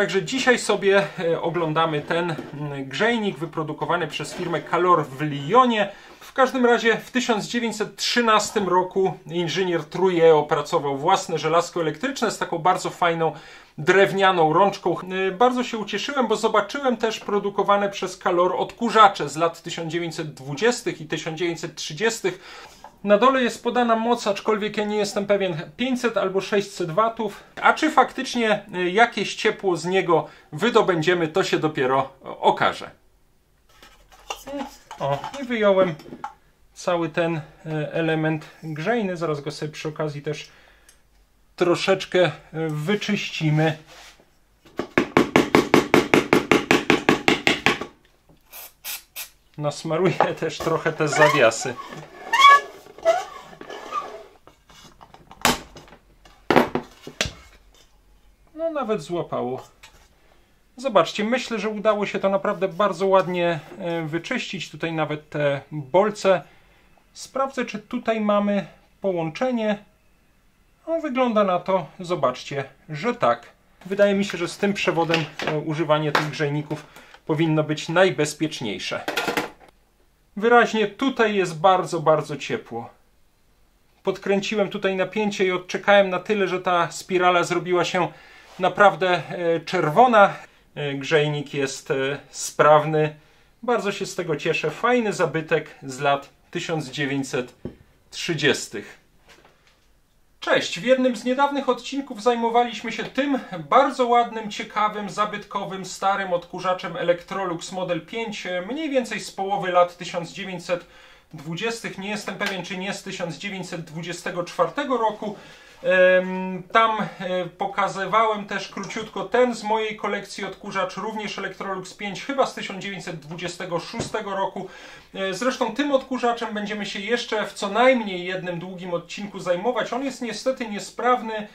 Także dzisiaj sobie oglądamy ten grzejnik wyprodukowany przez firmę Calor w Lyonie. W każdym razie w 1913 roku inżynier Trouillet opracował własne żelazko elektryczne z taką bardzo fajną drewnianą rączką. Bardzo się ucieszyłem, bo zobaczyłem też produkowane przez Calor odkurzacze z lat 1920 i 1930. Na dole jest podana moc, aczkolwiek ja nie jestem pewien, 500 albo 600 watów. A czy faktycznie jakieś ciepło z niego wydobędziemy, to się dopiero okaże. O, i wyjąłem cały ten element grzejny. Zaraz go sobie przy okazji też troszeczkę wyczyścimy. Nasmaruję też trochę te zawiasy. No nawet złapało. Zobaczcie, myślę, że udało się to naprawdę bardzo ładnie wyczyścić. Tutaj nawet te bolce. Sprawdzę, czy tutaj mamy połączenie. No, wygląda na to, zobaczcie, że tak. Wydaje mi się, że z tym przewodem używanie tych grzejników powinno być najbezpieczniejsze. Wyraźnie tutaj jest bardzo, bardzo ciepło. Podkręciłem tutaj napięcie i odczekałem na tyle, że ta spirala zrobiła się naprawdę czerwona. Grzejnik jest sprawny. Bardzo się z tego cieszę. Fajny zabytek z lat 1930. Cześć! W jednym z niedawnych odcinków zajmowaliśmy się tym bardzo ładnym, ciekawym, zabytkowym, starym odkurzaczem Electrolux Model 5, mniej więcej z połowy lat 1920. Nie jestem pewien, czy nie z 1924 roku. Tam pokazywałem też króciutko ten z mojej kolekcji odkurzacz, również Electrolux 5, chyba z 1926 roku. Zresztą tym odkurzaczem będziemy się jeszcze w co najmniej jednym długim odcinku zajmować. On jest niestety niesprawny.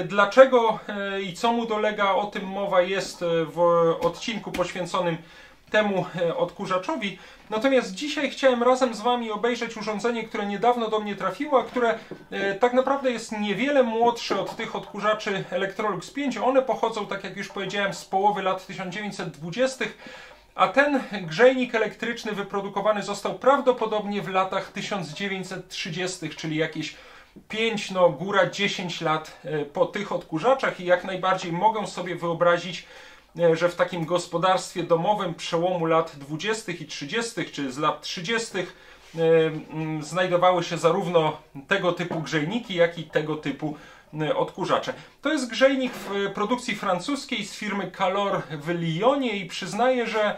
Dlaczego i co mu dolega, o tym mowa jest w odcinku poświęconym temu odkurzaczowi. Natomiast dzisiaj chciałem razem z Wami obejrzeć urządzenie, które niedawno do mnie trafiło, a które tak naprawdę jest niewiele młodsze od tych odkurzaczy Electrolux 5. One pochodzą, tak jak już powiedziałem, z połowy lat 1920. A ten grzejnik elektryczny wyprodukowany został prawdopodobnie w latach 1930, czyli jakieś 5, no góra 10 lat po tych odkurzaczach i jak najbardziej mogę sobie wyobrazić, że w takim gospodarstwie domowym przełomu lat 20. i 30. czy z lat 30. znajdowały się zarówno tego typu grzejniki, jak i tego typu odkurzacze. To jest grzejnik w produkcji francuskiej z firmy Calor w Lyonie i przyznaję, że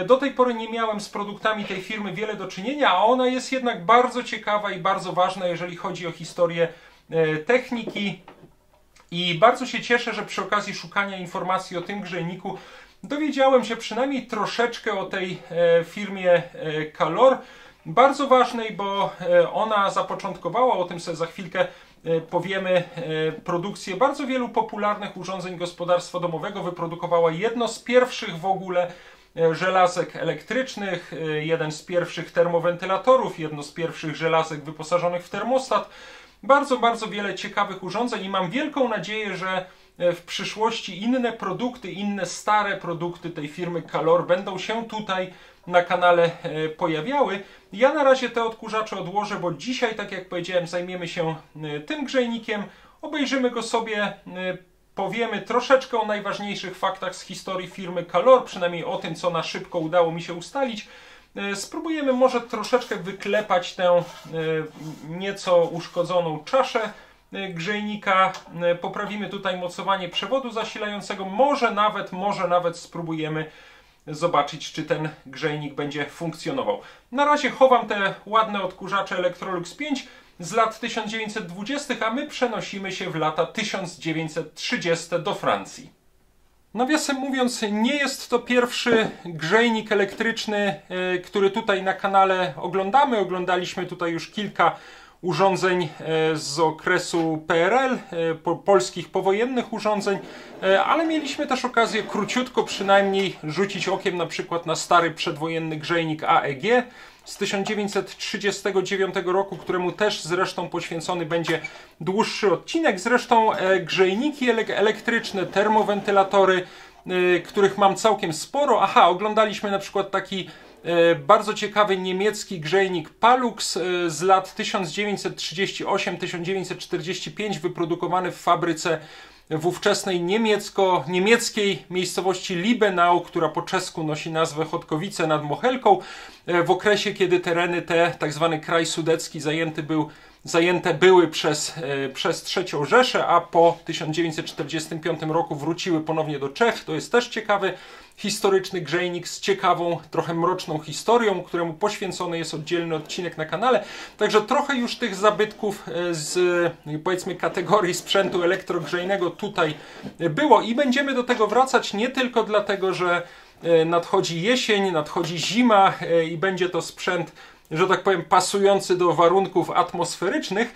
do tej pory nie miałem z produktami tej firmy wiele do czynienia, a ona jest jednak bardzo ciekawa i bardzo ważna, jeżeli chodzi o historię techniki. I bardzo się cieszę, że przy okazji szukania informacji o tym grzejniku dowiedziałem się przynajmniej troszeczkę o tej firmie Calor. Bardzo ważnej, bo ona zapoczątkowała, o tym sobie za chwilkę powiemy, produkcję bardzo wielu popularnych urządzeń gospodarstwa domowego. Wyprodukowała jedno z pierwszych w ogóle żelazek elektrycznych, jeden z pierwszych termowentylatorów, jedno z pierwszych żelazek wyposażonych w termostat. Bardzo, bardzo wiele ciekawych urządzeń i mam wielką nadzieję, że w przyszłości inne produkty, inne stare produkty tej firmy Calor będą się tutaj na kanale pojawiały. Ja na razie te odkurzacze odłożę, bo dzisiaj, tak jak powiedziałem, zajmiemy się tym grzejnikiem, obejrzymy go sobie, powiemy troszeczkę o najważniejszych faktach z historii firmy Calor, przynajmniej o tym, co na szybko udało mi się ustalić. Spróbujemy może troszeczkę wyklepać tę nieco uszkodzoną czaszę grzejnika. Poprawimy tutaj mocowanie przewodu zasilającego. Może nawet spróbujemy zobaczyć, czy ten grzejnik będzie funkcjonował. Na razie chowam te ładne odkurzacze Electrolux 5 z lat 1920, a my przenosimy się w lata 1930 do Francji. Nawiasem mówiąc, nie jest to pierwszy grzejnik elektryczny, który tutaj na kanale oglądamy. Oglądaliśmy tutaj już kilka urządzeń z okresu PRL, polskich powojennych urządzeń, ale mieliśmy też okazję króciutko przynajmniej rzucić okiem na przykład na stary przedwojenny grzejnik AEG z 1939 roku, któremu też zresztą poświęcony będzie dłuższy odcinek. Zresztą grzejniki elektryczne, termowentylatory których mam całkiem sporo. Aha, oglądaliśmy na przykład taki bardzo ciekawy niemiecki grzejnik Palux z lat 1938-1945, wyprodukowany w fabryce w ówczesnej niemieckiej miejscowości Liebenau, która po czesku nosi nazwę Chodkowice nad Mochelką, w okresie, kiedy tereny te, tak zwany kraj sudecki, zajęte były przez III Rzeszę, a po 1945 roku wróciły ponownie do Czech. To jest też ciekawy historyczny grzejnik z ciekawą, trochę mroczną historią, któremu poświęcony jest oddzielny odcinek na kanale. Także trochę już tych zabytków z, powiedzmy, kategorii sprzętu elektrogrzejnego tutaj było i będziemy do tego wracać nie tylko dlatego, że nadchodzi jesień, nadchodzi zima i będzie to sprzęt, że tak powiem, pasujący do warunków atmosferycznych,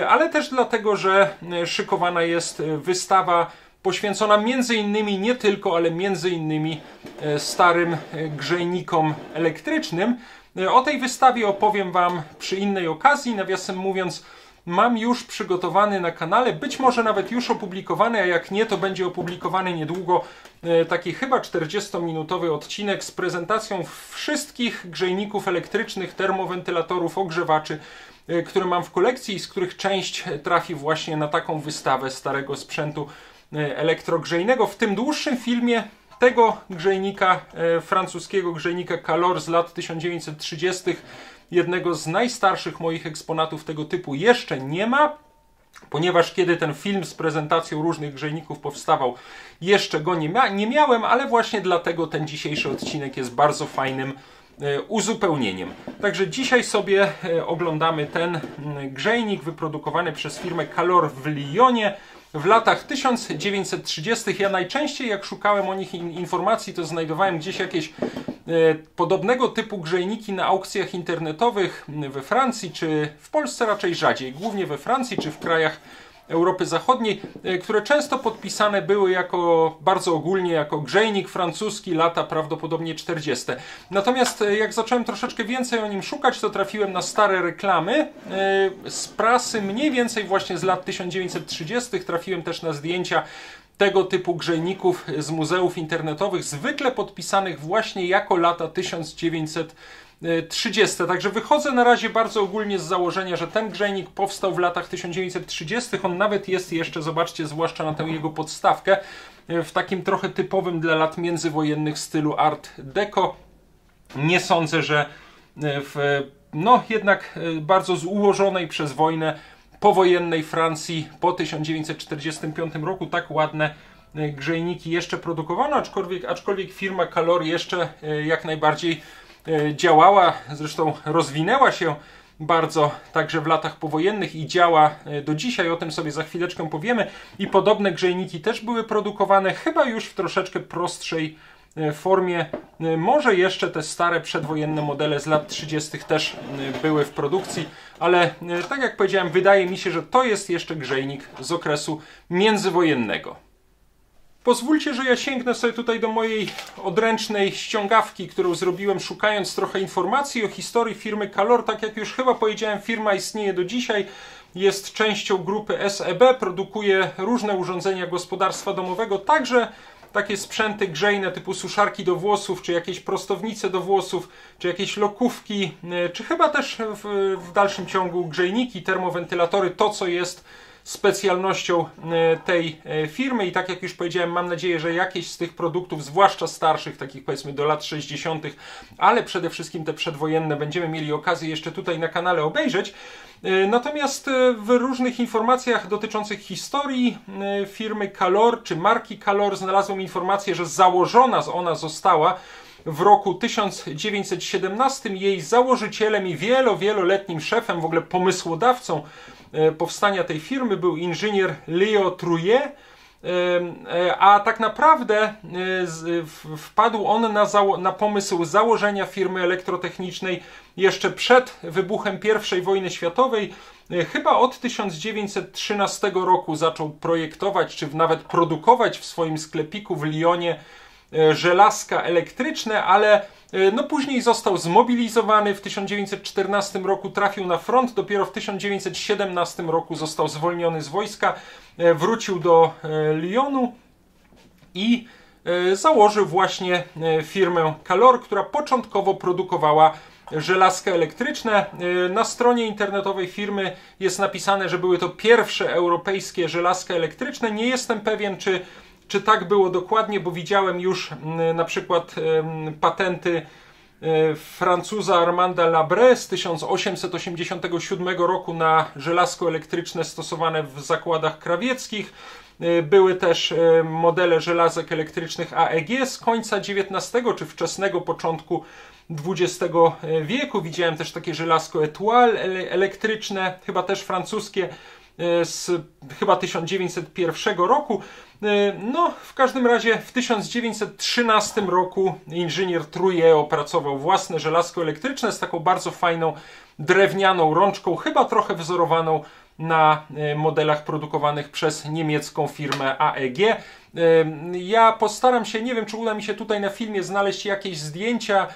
ale też dlatego, że szykowana jest wystawa poświęcona między innymi, nie tylko, ale między innymi starym grzejnikom elektrycznym. O tej wystawie opowiem Wam przy innej okazji. Nawiasem mówiąc, mam już przygotowany na kanale, być może nawet już opublikowany, a jak nie, to będzie opublikowany niedługo, taki chyba 40-minutowy odcinek z prezentacją wszystkich grzejników elektrycznych, termowentylatorów, ogrzewaczy, które mam w kolekcji i z których część trafi właśnie na taką wystawę starego sprzętu elektrogrzejnego. W tym dłuższym filmie tego grzejnika, francuskiego grzejnika Calor z lat 1930, jednego z najstarszych moich eksponatów tego typu, jeszcze nie ma, ponieważ kiedy ten film z prezentacją różnych grzejników powstawał, jeszcze go nie miałem, ale właśnie dlatego ten dzisiejszy odcinek jest bardzo fajnym uzupełnieniem. Także dzisiaj sobie oglądamy ten grzejnik wyprodukowany przez firmę Calor w Lyonie w latach 1930. Ja najczęściej, jak szukałem o nich informacji, to znajdowałem gdzieś jakieś podobnego typu grzejniki na aukcjach internetowych we Francji, czy w Polsce raczej rzadziej, głównie we Francji czy w krajach Europy Zachodniej, które często podpisane były jako, bardzo ogólnie, jako grzejnik francuski, lata prawdopodobnie 40. Natomiast jak zacząłem troszeczkę więcej o nim szukać, to trafiłem na stare reklamy z prasy, mniej więcej właśnie z lat 1930. Trafiłem też na zdjęcia tego typu grzejników z muzeów internetowych, zwykle podpisanych właśnie jako lata 1930. Także wychodzę na razie bardzo ogólnie z założenia, że ten grzejnik powstał w latach 1930. On nawet jest jeszcze, zobaczcie, zwłaszcza na tę jego podstawkę, w takim trochę typowym dla lat międzywojennych stylu Art Deco. Nie sądzę, że w jednak bardzo ułożonej przez wojnę powojennej Francji po 1945 roku tak ładne grzejniki jeszcze produkowano, aczkolwiek firma Calor jeszcze jak najbardziej działała, zresztą rozwinęła się bardzo także w latach powojennych i działa do dzisiaj, o tym sobie za chwileczkę powiemy. I podobne grzejniki też były produkowane, chyba już w troszeczkę prostszej formie. Może jeszcze te stare przedwojenne modele z lat 30. też były w produkcji, ale tak jak powiedziałem, wydaje mi się, że to jest jeszcze grzejnik z okresu międzywojennego. Pozwólcie, że ja sięgnę sobie tutaj do mojej odręcznej ściągawki, którą zrobiłem szukając trochę informacji o historii firmy Calor. Tak jak już chyba powiedziałem, firma istnieje do dzisiaj, jest częścią grupy SEB, produkuje różne urządzenia gospodarstwa domowego, także takie sprzęty grzejne typu suszarki do włosów, czy jakieś prostownice do włosów, czy jakieś lokówki, czy chyba też w dalszym ciągu grzejniki, termowentylatory, to co jest specjalnością tej firmy. I tak jak już powiedziałem, mam nadzieję, że jakieś z tych produktów, zwłaszcza starszych, takich powiedzmy do lat 60., ale przede wszystkim te przedwojenne, będziemy mieli okazję jeszcze tutaj na kanale obejrzeć. Natomiast w różnych informacjach dotyczących historii firmy Calor, czy marki Calor, znalazłem informację, że założona ona została w roku 1917. Jej założycielem i wieloletnim szefem, w ogóle pomysłodawcą powstania tej firmy był inżynier Leo Trouillet, a tak naprawdę wpadł on na pomysł założenia firmy elektrotechnicznej jeszcze przed wybuchem I wojny światowej. Chyba od 1913 roku zaczął projektować, czy nawet produkować w swoim sklepiku w Lyonie żelazka elektryczne, ale później został zmobilizowany. W 1914 roku trafił na front, dopiero w 1917 roku został zwolniony z wojska, wrócił do Lyonu i założył właśnie firmę Calor, która początkowo produkowała żelazka elektryczne. Na stronie internetowej firmy jest napisane, że były to pierwsze europejskie żelazka elektryczne. Nie jestem pewien, czy tak było dokładnie, bo widziałem już na przykład patenty Francuza Armanda Labré z 1887 roku na żelazko elektryczne stosowane w zakładach krawieckich. Były też modele żelazek elektrycznych AEG z końca XIX czy wczesnego początku XX wieku. Widziałem też takie żelazko Etoile elektryczne, chyba też francuskie, z chyba 1901 roku. No, w każdym razie w 1913 roku inżynier Trouillet opracował własne żelazko elektryczne z taką bardzo fajną drewnianą rączką, chyba trochę wzorowaną na modelach produkowanych przez niemiecką firmę AEG. Ja postaram się, nie wiem, czy uda mi się tutaj na filmie znaleźć jakieś zdjęcia,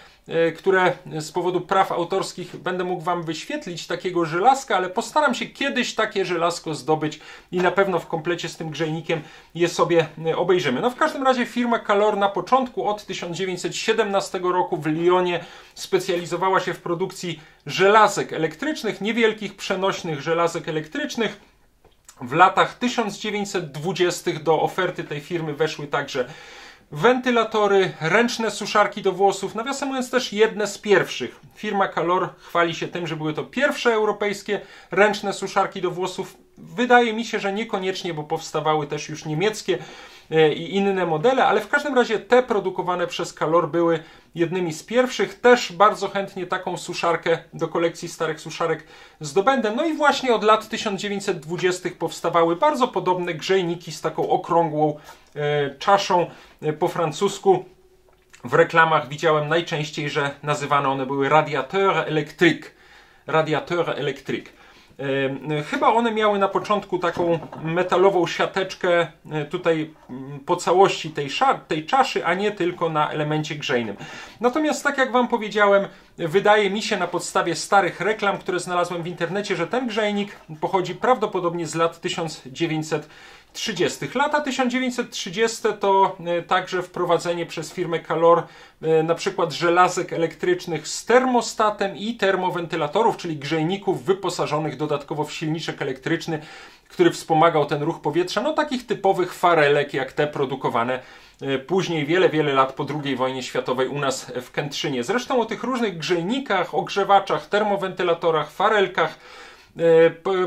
które z powodu praw autorskich będę mógł Wam wyświetlić takiego żelazka, ale postaram się kiedyś takie żelazko zdobyć i na pewno w komplecie z tym grzejnikiem je sobie obejrzymy. No w każdym razie firma Calor na początku od 1917 roku w Lyonie specjalizowała się w produkcji żelazek elektrycznych, niewielkich przenośnych żelazek elektrycznych. W latach 1920 do oferty tej firmy weszły także wentylatory, ręczne suszarki do włosów, nawiasem mówiąc też jedne z pierwszych. Firma Calor chwali się tym, że były to pierwsze europejskie ręczne suszarki do włosów. Wydaje mi się, że niekoniecznie, bo powstawały też już niemieckie i inne modele, ale w każdym razie te produkowane przez Calor były jednymi z pierwszych. Też bardzo chętnie taką suszarkę do kolekcji starych suszarek zdobędę. No i właśnie od lat 1920 powstawały bardzo podobne grzejniki z taką okrągłą czaszą po francusku. W reklamach widziałem najczęściej, że nazywane one były radiateur électrique. Radiateur électrique. Chyba one miały na początku taką metalową siateczkę tutaj po całości tej czaszy, a nie tylko na elemencie grzejnym. Natomiast tak jak Wam powiedziałem, wydaje mi się na podstawie starych reklam, które znalazłem w internecie, że ten grzejnik pochodzi prawdopodobnie z lat 1930. Lata 1930 to także wprowadzenie przez firmę Calor na przykład żelazek elektrycznych z termostatem i termowentylatorów, czyli grzejników wyposażonych dodatkowo w silniczek elektryczny, który wspomagał ten ruch powietrza, no takich typowych farelek jak te produkowane później, wiele lat po II wojnie światowej u nas w Kętrzynie. Zresztą o tych różnych grzejnikach, ogrzewaczach, termowentylatorach, farelkach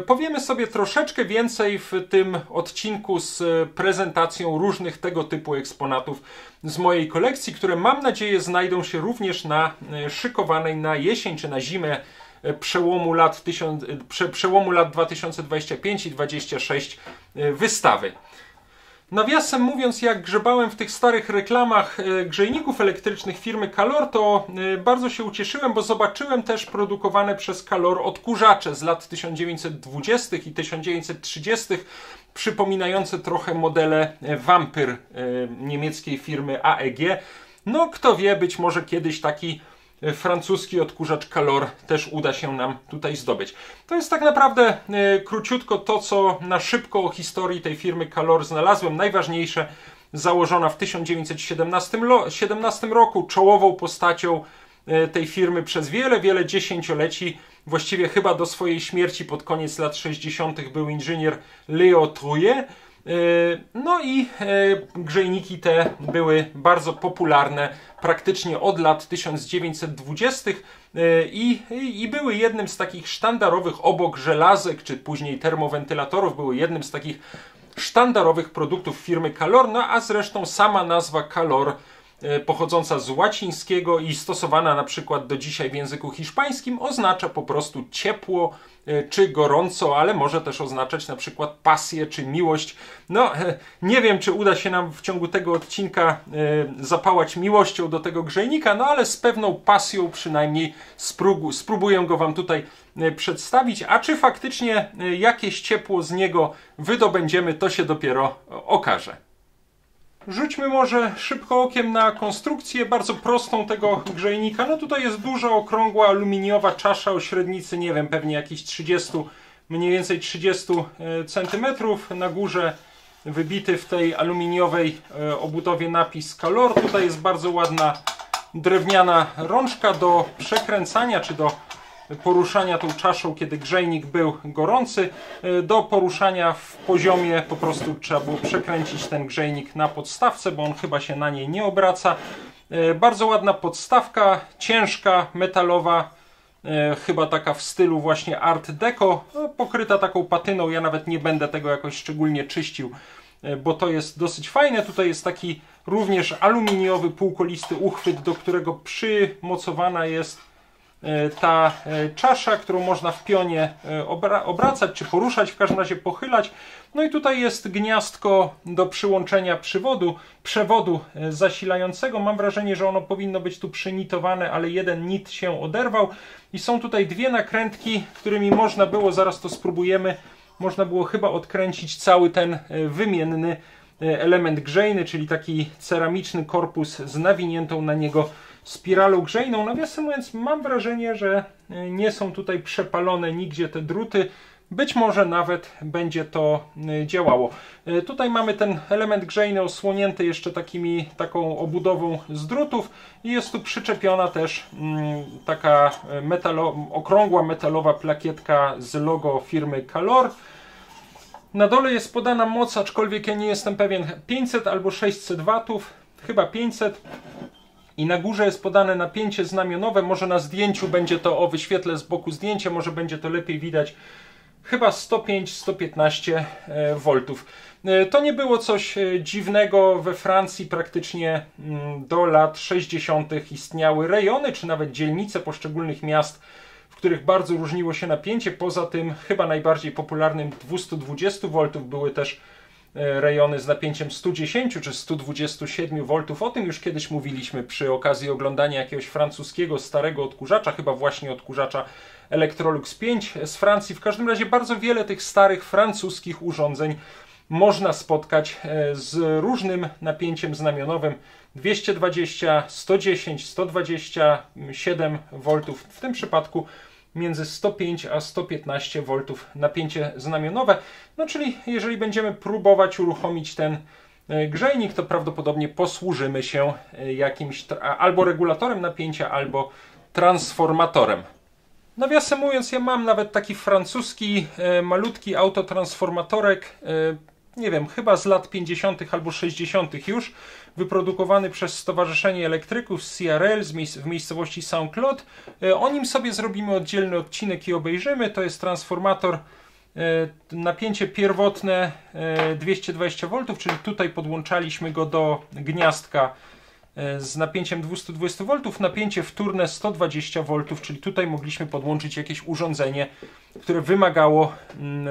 powiemy sobie troszeczkę więcej w tym odcinku z prezentacją różnych tego typu eksponatów z mojej kolekcji, które mam nadzieję znajdą się również na szykowanej na jesień czy na zimę przełomu lat 2025 i 2026 wystawy. Nawiasem mówiąc, jak grzebałem w tych starych reklamach grzejników elektrycznych firmy Calor, to bardzo się ucieszyłem, bo zobaczyłem też produkowane przez Calor odkurzacze z lat 1920 i 1930, przypominające trochę modele Vampyr niemieckiej firmy AEG. No kto wie, być może kiedyś taki francuski odkurzacz Calor też uda się nam tutaj zdobyć. To jest tak naprawdę króciutko to, co na szybko o historii tej firmy Calor znalazłem. Najważniejsze, założona w 1917 roku, czołową postacią tej firmy przez wiele dziesięcioleci, właściwie chyba do swojej śmierci pod koniec lat 60. był inżynier Léo Trouillet. No i grzejniki te były bardzo popularne praktycznie od lat 1920 i były jednym z takich sztandarowych, obok żelazek czy później termowentylatorów, były jednym z takich sztandarowych produktów firmy Calor, no a zresztą sama nazwa Calor, pochodząca z łacińskiego i stosowana na przykład do dzisiaj w języku hiszpańskim, oznacza po prostu ciepło czy gorąco, ale może też oznaczać na przykład pasję czy miłość. No, nie wiem, czy uda się nam w ciągu tego odcinka zapałać miłością do tego grzejnika, no ale z pewną pasją przynajmniej spróbuję go Wam tutaj przedstawić, a czy faktycznie jakieś ciepło z niego wydobędziemy, to się dopiero okaże. Rzućmy może szybko okiem na konstrukcję bardzo prostą tego grzejnika. No tutaj jest duża, okrągła, aluminiowa czasza o średnicy, nie wiem, pewnie jakieś 30, mniej więcej 30 cm. Na górze wybity w tej aluminiowej obudowie napis Calor. Tutaj jest bardzo ładna drewniana rączka do przekręcania, czy do poruszania tą czaszą, kiedy grzejnik był gorący. Do poruszania w poziomie po prostu trzeba było przekręcić ten grzejnik na podstawce, bo on chyba się na niej nie obraca. Bardzo ładna podstawka, ciężka, metalowa, chyba taka w stylu właśnie Art Deco, pokryta taką patyną. Ja nawet nie będę tego jakoś szczególnie czyścił, bo to jest dosyć fajne. Tutaj jest taki również aluminiowy, półkolisty uchwyt, do którego przymocowana jest ta czasza, którą można w pionie obracać, czy poruszać, w każdym razie pochylać. No i tutaj jest gniazdko do przyłączenia przewodu zasilającego. Mam wrażenie, że ono powinno być tu przynitowane, ale jeden nit się oderwał. I są tutaj dwie nakrętki, którymi można było, zaraz to spróbujemy, można było chyba odkręcić cały ten wymienny element grzejny, czyli taki ceramiczny korpus z nawiniętą na niego spiralą grzejną. Nawiasem mówiąc, mam wrażenie, że nie są tutaj przepalone nigdzie te druty. Być może nawet będzie to działało. Tutaj mamy ten element grzejny osłonięty jeszcze taką obudową z drutów i jest tu przyczepiona też taka okrągła metalowa plakietka z logo firmy Calor. Na dole jest podana moc, aczkolwiek ja nie jestem pewien, 500 albo 600 watów, chyba 500. I na górze jest podane napięcie znamionowe, może na zdjęciu będzie to, wyświetlę z boku zdjęcie, może będzie to lepiej widać, chyba 105-115 V. To nie było coś dziwnego. We Francji praktycznie do lat 60. istniały rejony, czy nawet dzielnice poszczególnych miast, w których bardzo różniło się napięcie. Poza tym chyba najbardziej popularnym 220 V były też rejony z napięciem 110 czy 127 V. O tym już kiedyś mówiliśmy przy okazji oglądania jakiegoś francuskiego starego odkurzacza, chyba właśnie odkurzacza Electrolux 5 z Francji. W każdym razie bardzo wiele tych starych francuskich urządzeń można spotkać z różnym napięciem znamionowym. 220, 110, 127 V. W tym przypadku między 105 a 115 V napięcie znamionowe. No czyli jeżeli będziemy próbować uruchomić ten grzejnik, to prawdopodobnie posłużymy się jakimś albo regulatorem napięcia, albo transformatorem. Nawiasem mówiąc, ja mam nawet taki francuski malutki autotransformatorek, nie wiem, chyba z lat 50. albo 60. już, wyprodukowany przez Stowarzyszenie Elektryków z CRL w miejscowości Saint-Claude. O nim sobie zrobimy oddzielny odcinek i obejrzymy. To jest transformator, napięcie pierwotne 220 V, czyli tutaj podłączaliśmy go do gniazdka z napięciem 220 V, napięcie wtórne 120 V, czyli tutaj mogliśmy podłączyć jakieś urządzenie, które wymagało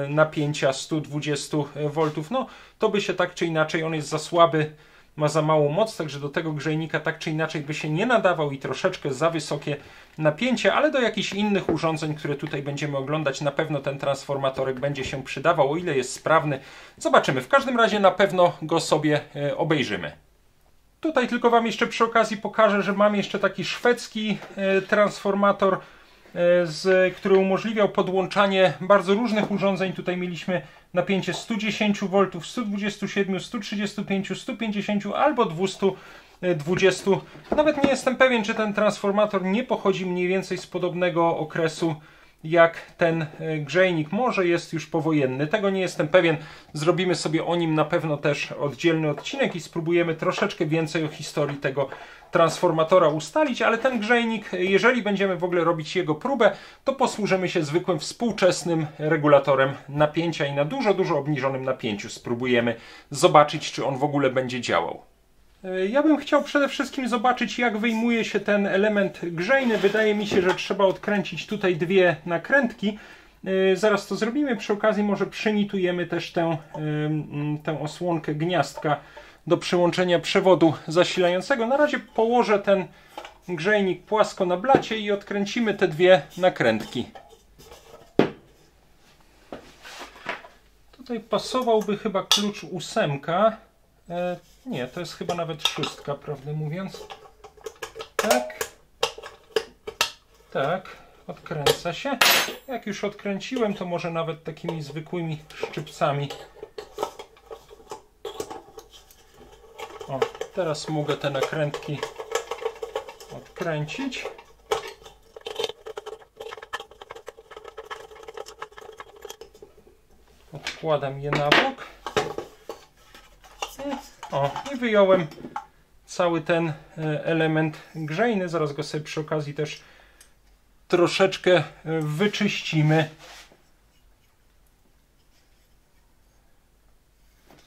napięcia 120 V. No to by się tak czy inaczej, on jest za słaby, ma za małą moc, także do tego grzejnika tak czy inaczej by się nie nadawał i troszeczkę za wysokie napięcie, ale do jakichś innych urządzeń, które tutaj będziemy oglądać, na pewno ten transformatorek będzie się przydawał, o ile jest sprawny. Zobaczymy, w każdym razie na pewno go sobie obejrzymy. Tutaj tylko Wam jeszcze przy okazji pokażę, że mam jeszcze taki szwedzki transformator, który umożliwiał podłączanie bardzo różnych urządzeń. Tutaj mieliśmy napięcie 110 V, 127, 135, 150 albo 220. Nawet nie jestem pewien, czy ten transformator nie pochodzi mniej więcej z podobnego okresu jak ten grzejnik. Może jest już powojenny. Tego nie jestem pewien. Zrobimy sobie o nim na pewno też oddzielny odcinek i spróbujemy troszeczkę więcej o historii tego transformatora ustalić, ale ten grzejnik, jeżeli będziemy w ogóle robić jego próbę, to posłużymy się zwykłym współczesnym regulatorem napięcia i na dużo obniżonym napięciu spróbujemy zobaczyć, czy on w ogóle będzie działał. Ja bym chciał przede wszystkim zobaczyć, jak wyjmuje się ten element grzejny. Wydaje mi się, że trzeba odkręcić tutaj dwie nakrętki. Zaraz to zrobimy. Przy okazji może przynitujemy też tę osłonkę gniazdka do przyłączenia przewodu zasilającego. Na razie położę ten grzejnik płasko na blacie i odkręcimy te dwie nakrętki. Tutaj pasowałby chyba klucz 8. Nie, to jest chyba nawet 6, prawdę mówiąc. Tak. Tak, odkręca się. Jak już odkręciłem, to może nawet takimi zwykłymi szczypcami O, teraz mogę te nakrętki odkręcić. Odkładam je na bok. O, i wyjąłem cały ten element grzejny. Zaraz go sobie przy okazji też troszeczkę wyczyścimy.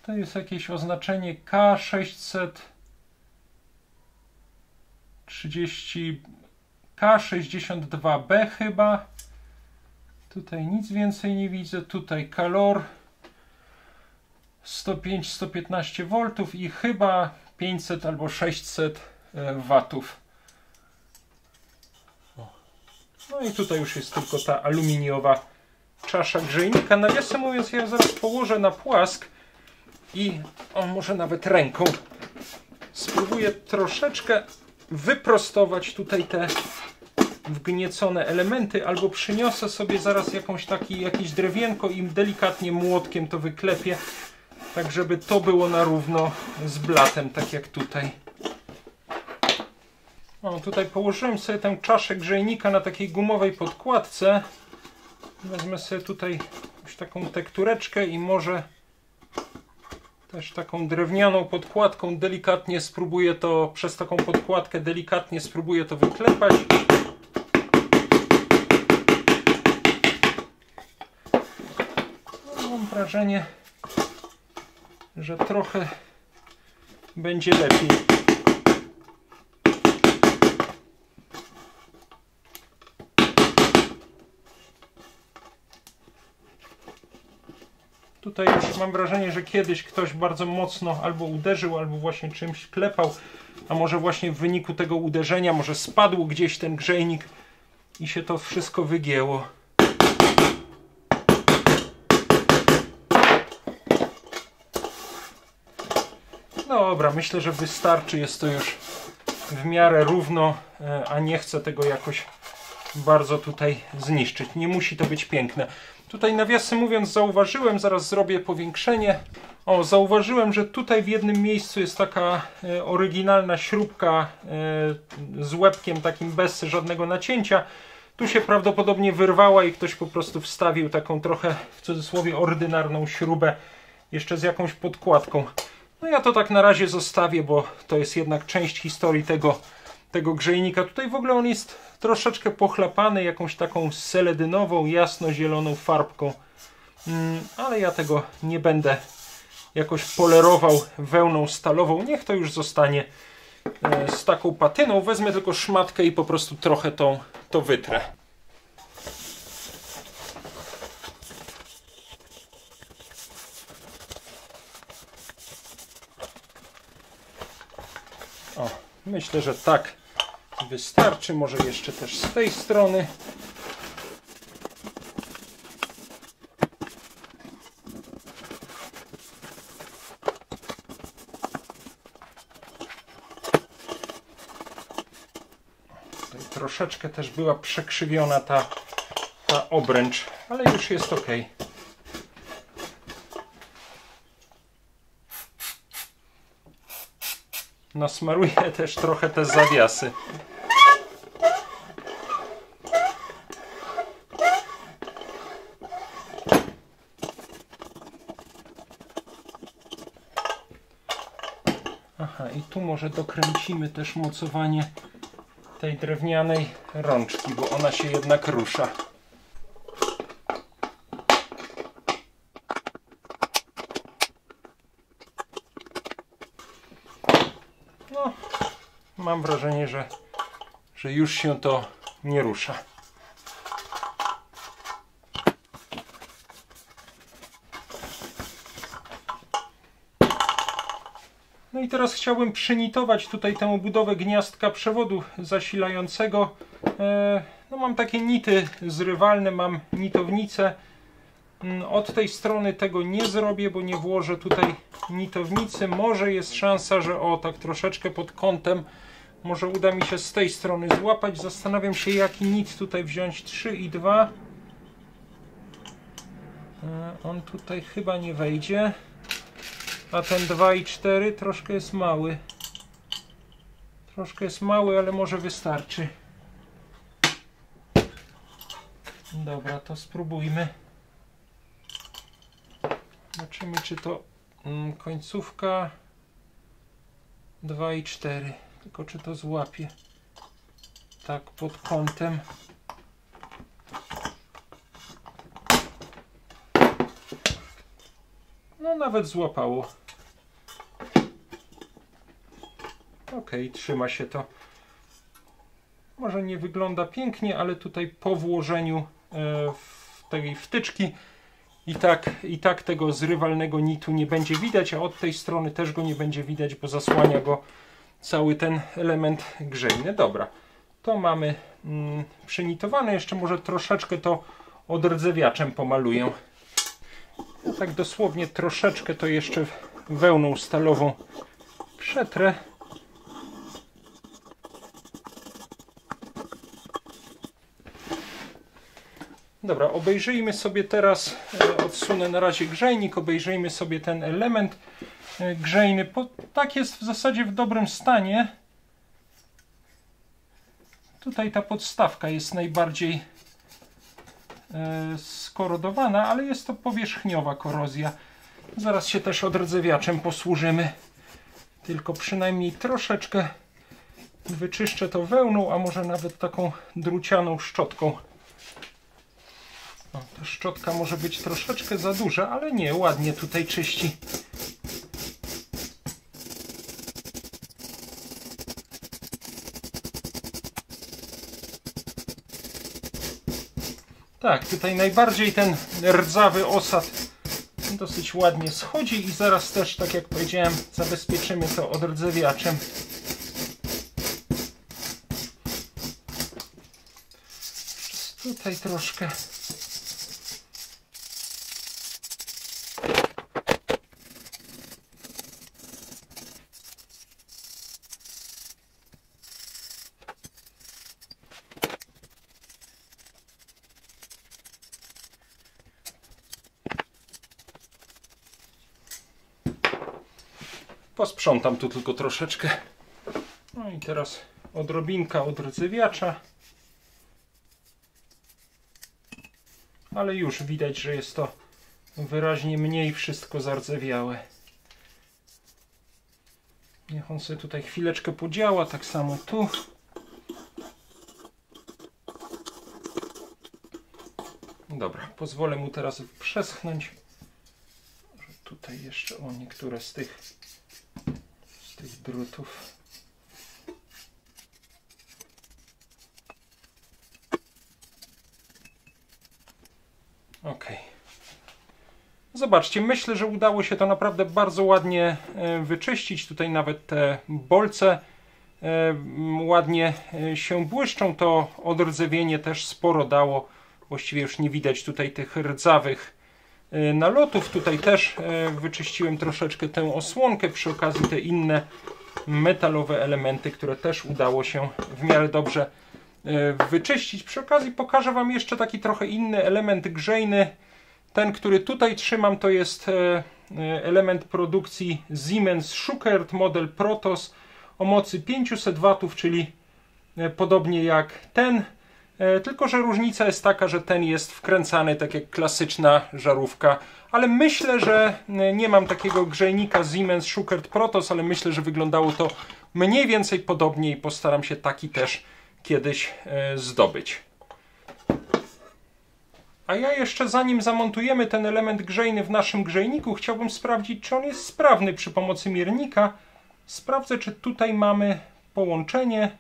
To jest jakieś oznaczenie K62B chyba. Tutaj nic więcej nie widzę. Tutaj Calor 105-115 V i chyba 500 albo 600 watów. No i tutaj już jest tylko ta aluminiowa czasza grzejnika. Nawiasem mówiąc, ja zaraz położę na płask i może nawet ręką spróbuję troszeczkę wyprostować tutaj te wgniecone elementy, albo przyniosę sobie zaraz jakieś drewienko i delikatnie młotkiem to wyklepię, tak żeby to było na równo z blatem, tak jak tutaj. O, tutaj położyłem sobie tę czaszę grzejnika na takiej gumowej podkładce. Wezmę sobie tutaj już taką tektureczkę i może też taką drewnianą podkładką delikatnie spróbuję to, przez taką podkładkę delikatnie spróbuję to wyklepać. No, mam wrażenie, że trochę będzie lepiej. Tutaj już mam wrażenie, że kiedyś ktoś bardzo mocno albo uderzył, albo właśnie czymś klepał, a może właśnie w wyniku tego uderzenia może spadł gdzieś ten grzejnik i się to wszystko wygięło. Dobra, myślę, że wystarczy, jest to już w miarę równo, a nie chcę tego jakoś bardzo tutaj zniszczyć. Nie musi to być piękne. Tutaj nawiasem mówiąc zauważyłem, zaraz zrobię powiększenie. O, zauważyłem, że tutaj w jednym miejscu jest taka oryginalna śrubka z łebkiem takim bez żadnego nacięcia. Tu się prawdopodobnie wyrwała i ktoś po prostu wstawił taką trochę w cudzysłowie ordynarną śrubę jeszcze z jakąś podkładką. No ja to tak na razie zostawię, bo to jest jednak część historii tego grzejnika. Tutaj w ogóle on jest troszeczkę pochlapany jakąś taką seledynową, jasno-zieloną farbką. Ale ja tego nie będę jakoś polerował wełną stalową. Niech to już zostanie z taką patyną. Wezmę tylko szmatkę i po prostu trochę to wytrę. O, myślę, że tak wystarczy. Może jeszcze też z tej strony. Tutaj troszeczkę też była przekrzywiona ta obręcz, ale już jest ok. Nasmaruję też trochę te zawiasy. Aha, i tu może dokręcimy też mocowanie tej drewnianej rączki, bo ona się jednak rusza. No, mam wrażenie, że już się to nie rusza. No i teraz chciałbym przynitować tutaj tę obudowę gniazdka przewodu zasilającego. No mam takie nity zrywalne, mam nitownicę. Od tej strony tego nie zrobię, bo nie włożę tutaj nitownicy. Może jest szansa, że tak troszeczkę pod kątem może uda mi się z tej strony złapać. Zastanawiam się, jaki nit tutaj wziąć. 3 i 2. On tutaj chyba nie wejdzie. A ten 2,4 troszkę jest mały. Troszkę jest mały, ale może wystarczy. Dobra, to spróbujmy. Zobaczymy, czy to końcówka 2,4. Tylko czy to złapie. Tak, pod kątem. No, nawet złapało. Ok, trzyma się to. Może nie wygląda pięknie, ale tutaj po włożeniu tej wtyczki i tak tego zrywalnego nitu nie będzie widać, a od tej strony też go nie będzie widać, bo zasłania go cały ten element grzejny. Dobra, to mamy przynitowane. Jeszcze może troszeczkę to odrdzewiaczem pomaluję. Ja tak dosłownie troszeczkę to jeszcze wełną stalową przetrę. Dobra, obejrzyjmy sobie teraz, odsunę na razie grzejnik, obejrzyjmy sobie ten element grzejny. Tak jest w zasadzie w dobrym stanie. Tutaj ta podstawka jest najbardziej skorodowana, ale jest to powierzchniowa korozja. Zaraz się też odrdzewiaczem posłużymy. Tylko przynajmniej troszeczkę wyczyszczę to wełną, a może nawet taką drucianą szczotką. O, ta szczotka może być troszeczkę za duża, ale nie, ładnie tutaj czyści. Tak, tutaj najbardziej ten rdzawy osad dosyć ładnie schodzi i zaraz też, tak jak powiedziałem, zabezpieczymy to odrdzewiaczem. Tutaj troszkę. Posprzątam tu tylko troszeczkę. No i teraz odrobinka odrdzewiacza. Ale już widać, że jest to wyraźnie mniej wszystko zardzewiałe. Niech on sobie tutaj chwileczkę podziała, tak samo tu. Dobra, pozwolę mu teraz przeschnąć. Może tutaj jeszcze o niektóre z tych drutów. Ok. Zobaczcie, myślę, że udało się to naprawdę bardzo ładnie wyczyścić. Tutaj nawet te bolce ładnie się błyszczą. To odrdzewienie też sporo dało. Właściwie już nie widać tutaj tych rdzawych nalotów. Tutaj też wyczyściłem troszeczkę tę osłonkę. Przy okazji te inne metalowe elementy, które też udało się w miarę dobrze wyczyścić. Przy okazji pokażę Wam jeszcze taki trochę inny element grzejny. Ten, który tutaj trzymam, to jest element produkcji Siemens Schuckert, model Protos o mocy 500 W, czyli podobnie jak ten. Tylko że różnica jest taka, że ten jest wkręcany tak jak klasyczna żarówka. Ale myślę, że nie mam takiego grzejnika Siemens Schuckert Protos, ale myślę, że wyglądało to mniej więcej podobnie i postaram się taki też kiedyś zdobyć. A ja jeszcze, zanim zamontujemy ten element grzejny w naszym grzejniku, chciałbym sprawdzić, czy on jest sprawny przy pomocy miernika. Sprawdzę, czy tutaj mamy połączenie.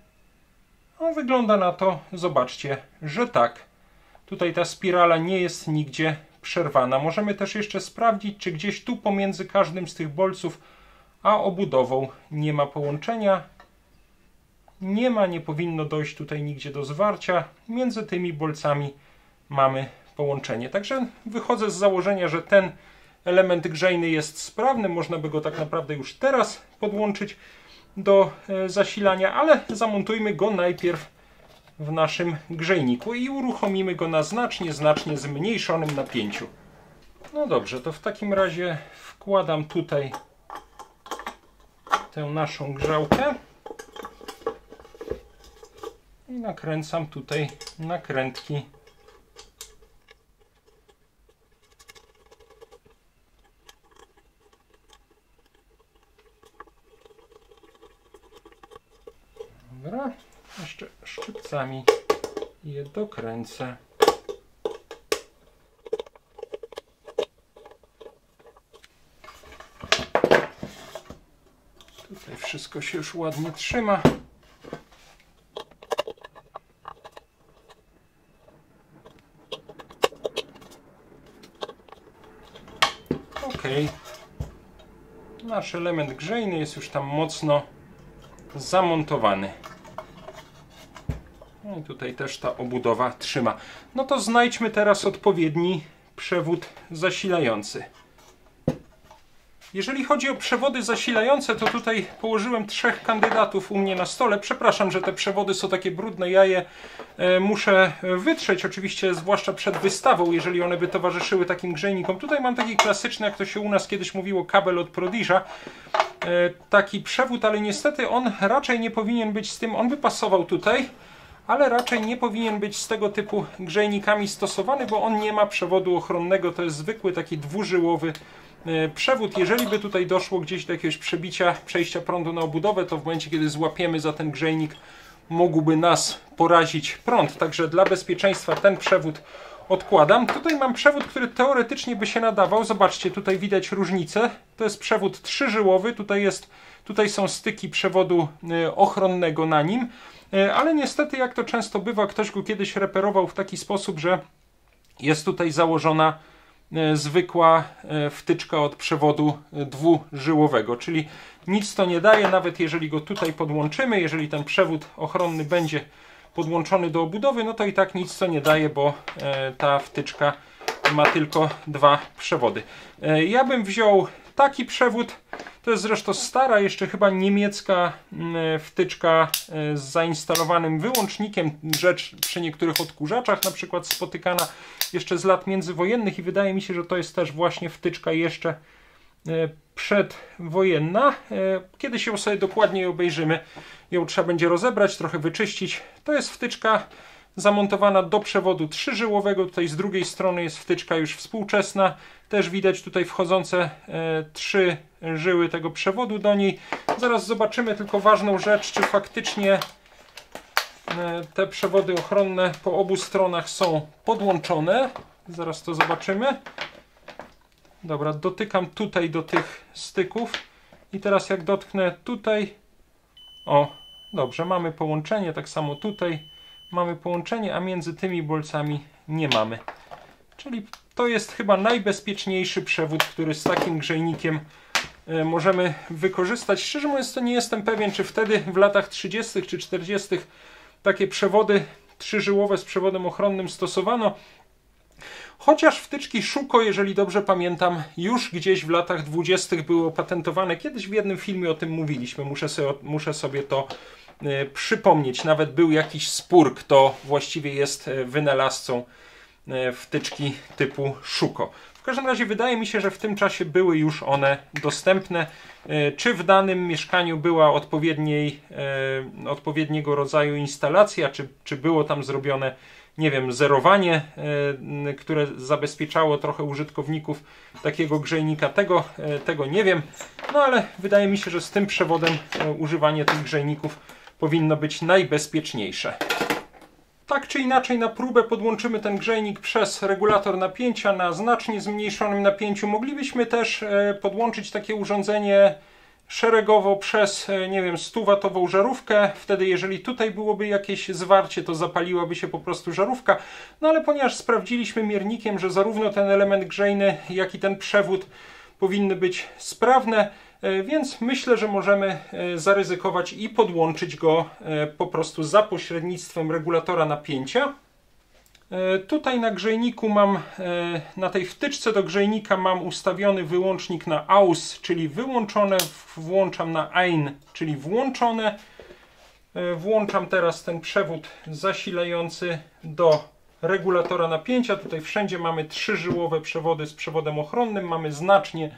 No, wygląda na to, zobaczcie, że tak. Tutaj ta spirala nie jest nigdzie przerwana. Możemy też jeszcze sprawdzić, czy gdzieś tu pomiędzy każdym z tych bolców a obudową nie ma połączenia. Nie ma, nie powinno dojść tutaj nigdzie do zwarcia. Między tymi bolcami mamy połączenie. Także wychodzę z założenia, że ten element grzejny jest sprawny. Można by go tak naprawdę już teraz podłączyć do zasilania, ale zamontujmy go najpierw w naszym grzejniku i uruchomimy go na znacznie zmniejszonym napięciu. No dobrze, to w takim razie wkładam tutaj tę naszą grzałkę i nakręcam tutaj nakrętki. Dobra, jeszcze szczypcami je dokręcę. Tutaj wszystko się już ładnie trzyma. Ok. Nasz element grzejny jest już tam mocno zamontowany. No i tutaj też ta obudowa trzyma. No to znajdźmy teraz odpowiedni przewód zasilający. Jeżeli chodzi o przewody zasilające, to tutaj położyłem 3 kandydatów u mnie na stole. Przepraszam, że te przewody są takie brudne. Ja je muszę wytrzeć, oczywiście zwłaszcza przed wystawą, jeżeli one by towarzyszyły takim grzejnikom. Tutaj mam taki klasyczny, jak to się u nas kiedyś mówiło, kabel od Prodiża. Taki przewód, ale niestety on raczej nie powinien być z tym, on by pasował tutaj, ale raczej nie powinien być z tego typu grzejnikami stosowany, bo on nie ma przewodu ochronnego. To jest zwykły taki dwużyłowy przewód. Jeżeli by tutaj doszło gdzieś do jakiegoś przebicia, przejścia prądu na obudowę, to w momencie, kiedy złapiemy za ten grzejnik, mógłby nas porazić prąd. Także dla bezpieczeństwa ten przewód odkładam. Tutaj mam przewód, który teoretycznie by się nadawał. Zobaczcie, tutaj widać różnicę. To jest przewód 3-żyłowy. Tutaj są styki przewodu ochronnego na nim. Ale niestety, jak to często bywa, ktoś go kiedyś reperował w taki sposób, że jest tutaj założona zwykła wtyczka od przewodu dwużyłowego, czyli nic to nie daje, nawet jeżeli go tutaj podłączymy, jeżeli ten przewód ochronny będzie podłączony do obudowy, no to i tak nic to nie daje, bo ta wtyczka ma tylko 2 przewody. Ja bym wziął taki przewód, to jest zresztą stara, jeszcze chyba niemiecka wtyczka z zainstalowanym wyłącznikiem, rzecz przy niektórych odkurzaczach na przykład spotykana jeszcze z lat międzywojennych i wydaje mi się, że to jest też właśnie wtyczka jeszcze przedwojenna. Kiedy się sobie dokładniej obejrzymy, ją trzeba będzie rozebrać, trochę wyczyścić. To jest wtyczka zamontowana do przewodu 3-żyłowego. Tutaj z drugiej strony jest wtyczka już współczesna. Też widać tutaj wchodzące 3 żyły tego przewodu do niej. Zaraz zobaczymy tylko ważną rzecz, czy faktycznie te przewody ochronne po obu stronach są podłączone. Zaraz to zobaczymy. Dobra, dotykam tutaj do tych styków i teraz jak dotknę tutaj, o, dobrze, mamy połączenie, tak samo tutaj mamy połączenie, a między tymi bolcami nie mamy. Czyli to jest chyba najbezpieczniejszy przewód, który z takim grzejnikiem możemy wykorzystać. Szczerze mówiąc, to nie jestem pewien, czy wtedy w latach 30. czy 40. takie przewody 3-żyłowe z przewodem ochronnym stosowano. Chociaż wtyczki Schuko, jeżeli dobrze pamiętam, już gdzieś w latach 20. były opatentowane. Kiedyś w jednym filmie o tym mówiliśmy, muszę sobie to przypomnieć. Nawet był jakiś spór, kto właściwie jest wynalazcą wtyczki typu Schuko. W każdym razie wydaje mi się, że w tym czasie były już one dostępne. Czy w danym mieszkaniu była odpowiedniego rodzaju instalacja, czy było tam zrobione, nie wiem, zerowanie, które zabezpieczało trochę użytkowników takiego grzejnika, tego nie wiem. No ale wydaje mi się, że z tym przewodem używanie tych grzejników powinno być najbezpieczniejsze. Tak czy inaczej, na próbę podłączymy ten grzejnik przez regulator napięcia na znacznie zmniejszonym napięciu. Moglibyśmy też podłączyć takie urządzenie szeregowo przez, nie wiem, 100-watową żarówkę. Wtedy, jeżeli tutaj byłoby jakieś zwarcie, to zapaliłaby się po prostu żarówka. No ale ponieważ sprawdziliśmy miernikiem, że zarówno ten element grzejny, jak i ten przewód powinny być sprawne, więc myślę, że możemy zaryzykować i podłączyć go po prostu za pośrednictwem regulatora napięcia. Tutaj na grzejniku mam, na tej wtyczce do grzejnika mam ustawiony wyłącznik na AUS, czyli wyłączone, włączam na EIN, czyli włączone. Włączam teraz ten przewód zasilający do regulatora napięcia. Tutaj wszędzie mamy 3-żyłowe przewody z przewodem ochronnym, mamy znacznie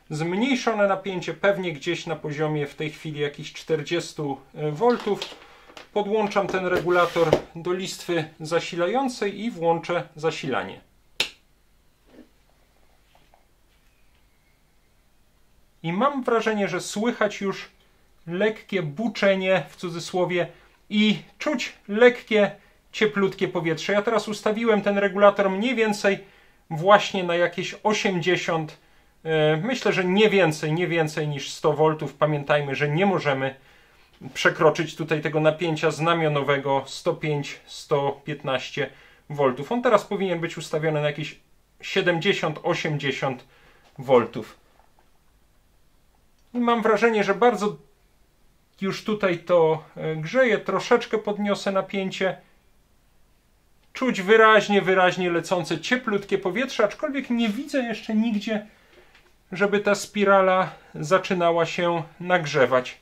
zmniejszone napięcie, pewnie gdzieś na poziomie w tej chwili jakichś 40 V. Podłączam ten regulator do listwy zasilającej i włączę zasilanie. I mam wrażenie, że słychać już lekkie buczenie, w cudzysłowie, i czuć lekkie, cieplutkie powietrze. Ja teraz ustawiłem ten regulator mniej więcej właśnie na jakieś 80, myślę, że nie więcej niż 100 V. Pamiętajmy, że nie możemy przekroczyć tutaj tego napięcia znamionowego 105-115 V. On teraz powinien być ustawiony na jakieś 70-80 V. I mam wrażenie, że bardzo już tutaj to grzeje. Troszeczkę podniosę napięcie. Czuć wyraźnie lecące cieplutkie powietrze, aczkolwiek nie widzę jeszcze nigdzie, żeby ta spirala zaczynała się nagrzewać.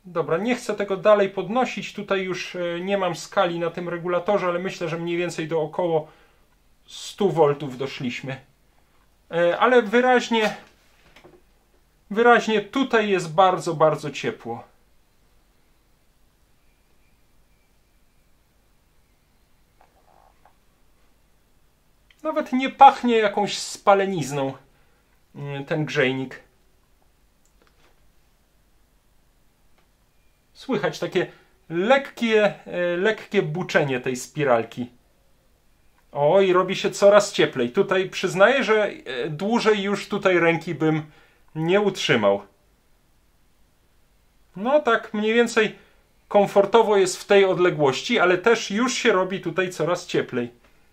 Dobra, nie chcę tego dalej podnosić. Tutaj już nie mam skali na tym regulatorze, ale myślę, że mniej więcej do około 100 V doszliśmy. Ale wyraźnie tutaj jest bardzo ciepło. Nawet nie pachnie jakąś spalenizną ten grzejnik. Słychać takie lekkie buczenie tej spiralki. O, i robi się coraz cieplej. Tutaj przyznaję, że dłużej już tutaj ręki bym nie utrzymał. No tak mniej więcej komfortowo jest w tej odległości, ale też już się robi tutaj coraz cieplej.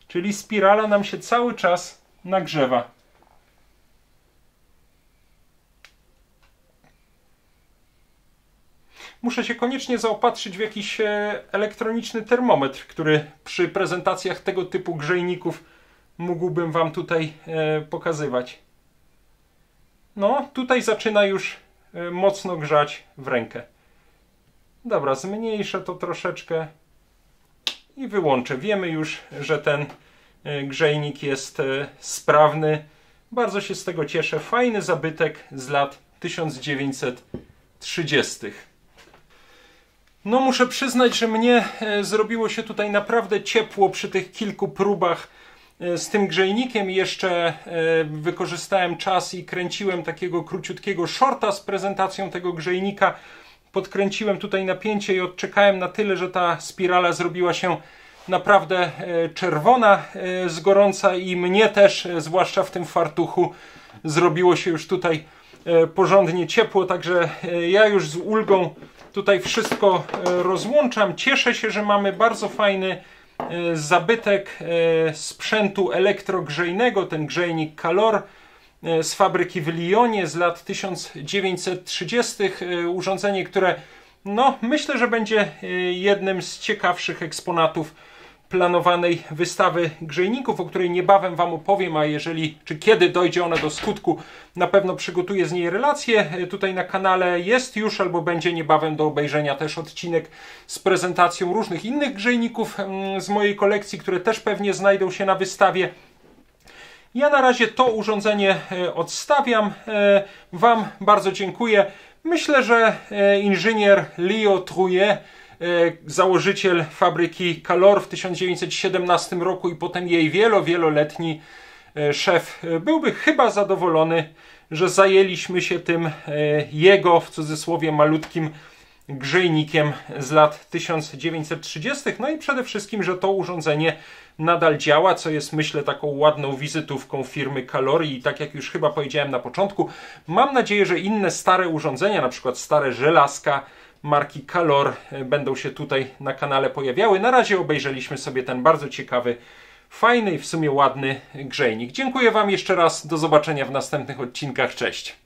Czyli spirala nam się cały czas nagrzewa. Muszę się koniecznie zaopatrzyć w jakiś elektroniczny termometr, który przy prezentacjach tego typu grzejników mógłbym wam tutaj pokazywać. No, tutaj zaczyna już mocno grzać w rękę. Dobra, zmniejszę to troszeczkę i wyłączę. Wiemy już, że ten grzejnik jest sprawny. Bardzo się z tego cieszę. Fajny zabytek z lat 1930. No, muszę przyznać, że mnie zrobiło się tutaj naprawdę ciepło przy tych kilku próbach z tym grzejnikiem. Jeszcze wykorzystałem czas i kręciłem takiego króciutkiego shorta z prezentacją tego grzejnika. Podkręciłem tutaj napięcie i odczekałem na tyle, że ta spirala zrobiła się naprawdę czerwona z gorąca i mnie też, zwłaszcza w tym fartuchu, zrobiło się już tutaj porządnie ciepło, także ja już z ulgą tutaj wszystko rozłączam. Cieszę się, że mamy bardzo fajny zabytek sprzętu elektrogrzejnego, ten grzejnik Calor z fabryki w Lyonie z lat 1930. Urządzenie, które no, myślę, że będzie jednym z ciekawszych eksponatów planowanej wystawy grzejników, o której niebawem wam opowiem, a jeżeli, czy kiedy dojdzie ona do skutku, na pewno przygotuję z niej relację. Tutaj na kanale jest już albo będzie niebawem do obejrzenia też odcinek z prezentacją różnych innych grzejników z mojej kolekcji, które też pewnie znajdą się na wystawie. Ja na razie to urządzenie odstawiam. Wam bardzo dziękuję. Myślę, że inżynier Leo Trouillet, założyciel fabryki Calor w 1917 roku i potem jej wieloletni szef, byłby chyba zadowolony, że zajęliśmy się tym jego, w cudzysłowie, malutkim grzejnikiem z lat 1930. No i przede wszystkim, że to urządzenie nadal działa, co jest, myślę, taką ładną wizytówką firmy Calor i tak jak już chyba powiedziałem na początku, mam nadzieję, że inne stare urządzenia, na przykład stare żelazka marki Calor, będą się tutaj na kanale pojawiały. Na razie obejrzeliśmy sobie ten bardzo ciekawy, fajny i w sumie ładny grzejnik. Dziękuję wam jeszcze raz, do zobaczenia w następnych odcinkach, cześć!